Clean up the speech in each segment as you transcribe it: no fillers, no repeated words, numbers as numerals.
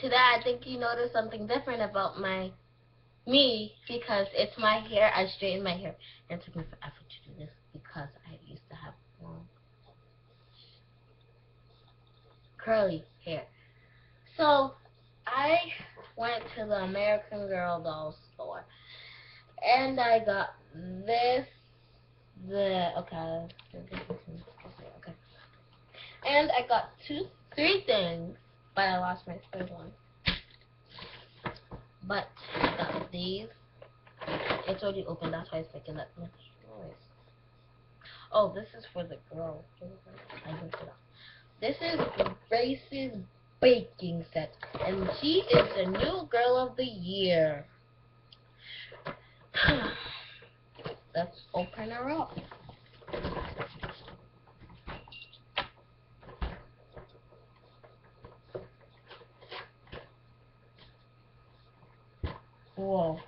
today I think you noticed something different about me because it's my hair. I straightened my hair, and it took me forever to do this because I used to have long curly hair. So I went to the American Girl doll store, and I got this. Okay, and I got three things, but I lost my third one. But I got these. It's already open, that's why it's making that much noise. Oh, this is for the girl. I didn't forget. This is Grace's baking set, and she is the new girl of the year. Let's open her up. Whoa.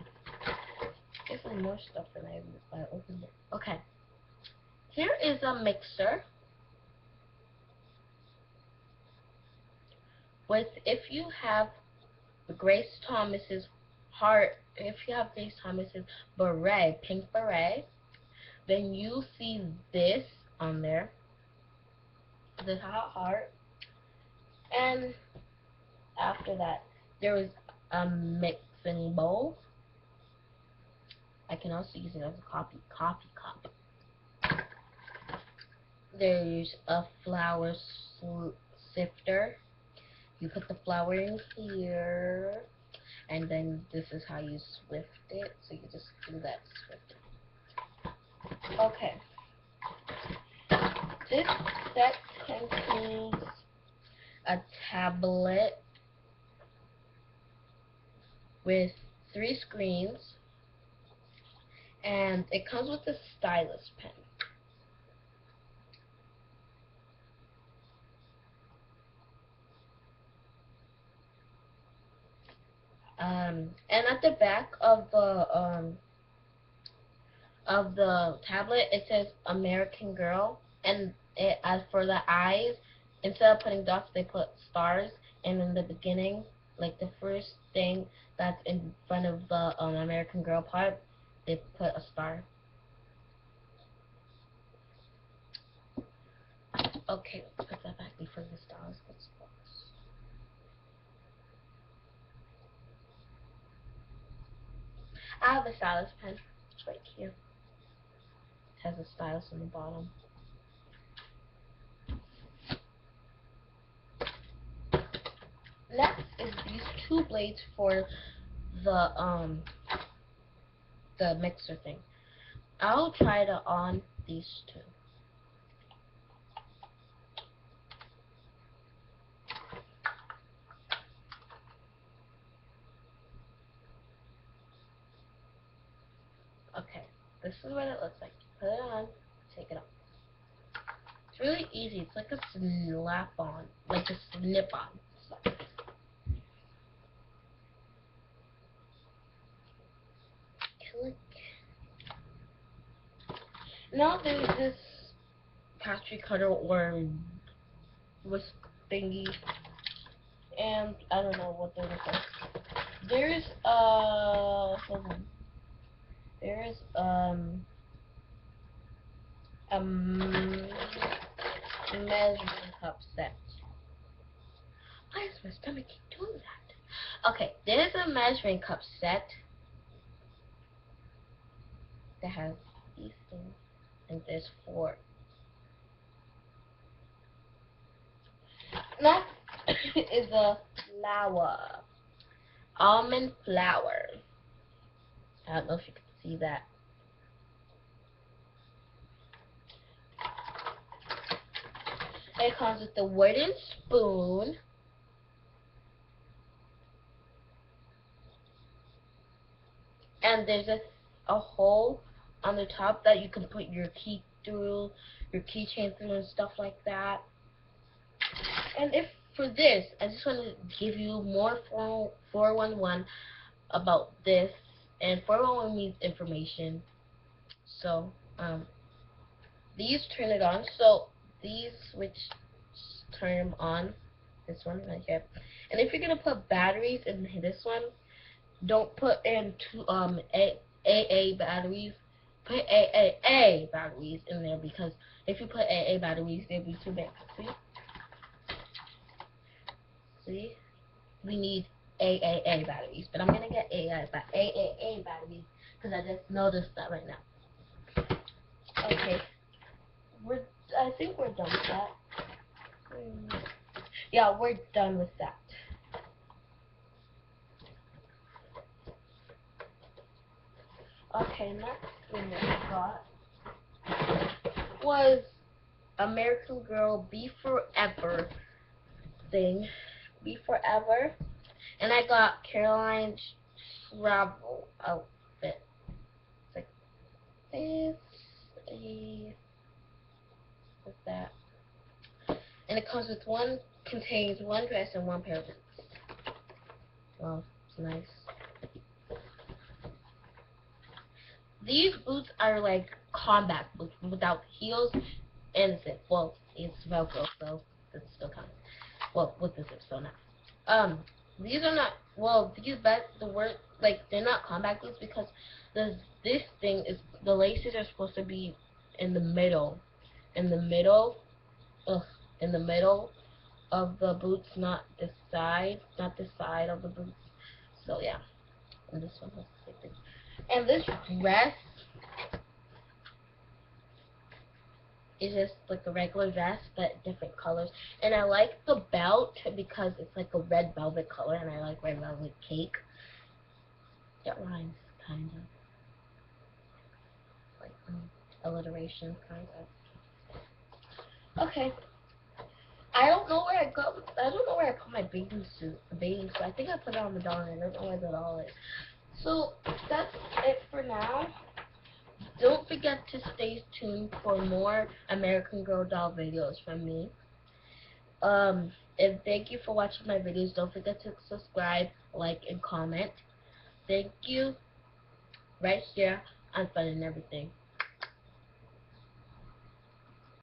There's more stuff than I opened it. Okay. Here is a mixer with, if you have Grace Thomas's beret, pink beret, then you see this on there, the hot heart, and after that there is a mixing bowl. I can also use it as a coffee cup. There's a flour sifter. You put the flour in here, and then this is how you swift it. So you just do that, swift it. Okay. This set includes a tablet with 3 screens, and it comes with a stylus pen. And at the back of the tablet, it says American Girl, and as for the eyes, instead of putting dots, they put stars, and in the beginning, like the first thing that's in front of the American Girl part, they put a star. Okay, let's put that back before the stars gets lost. I have a stylus pen. It's right here. It has a stylus on the bottom. Next is these 2 blades for the mixer thing. I'll try to on these 2. Okay, this is what it looks like. Put it on, take it off. It's really easy. It's like a slap-on, like a snip-on. Click. Now there's this pastry cutter or whisk thingy, and I don't know what they're called. There's hold on. There's a measuring cup set. Why does my stomach keep doing that? Okay, there's a measuring cup set that has these things, and there's 4. Next is a flour, almond flour. I don't know if you can see that. It comes with a wooden spoon, and there's a hole on the top that you can put your key through, your keychain through, and stuff like that. And if for this, I just want to give you more 411 about this, and 411 means information. So these turn it on. So these switch turn them on. This one right here. And if you're gonna put batteries in this one, don't put in AA batteries. Put AAA batteries in there, because if you put AA batteries, they'll be too big. See? We need AAA batteries, but I'm gonna get AAA batteries because I just noticed that right now. Okay, I think we're done with that. Yeah, we're done with that. Okay, next thing that we got was American Girl Be Forever thing. Be Forever. And I got Caroline's travel outfit. It's like this. With that. And it comes with contains one dress and one pair of boots. Well, it's nice. These boots are like combat boots without heels and zip. Well, it's Velcro, so it still counts. Well, with the zip, so not. These are not. Well, they're not combat boots because this thing is the laces are supposed to be in the middle, in the middle, in the middle of the boots, not the side of the boots. So yeah, and this one has the same thing. And this dress is just like a regular dress, but different colors. And I like the belt because it's like a red velvet color, and I like red velvet cake. It rhymes, kind of. Like alliteration, kind of. Okay. I don't know where I put my bathing suit. The bathing suit. I think I put it on the dollar. I don't know where that all is. So that's it for now. Don't forget to stay tuned for more American Girl doll videos from me. And thank you for watching my videos. Don't forget to subscribe, like, and comment. Thank you. Right here on Fun and Everything.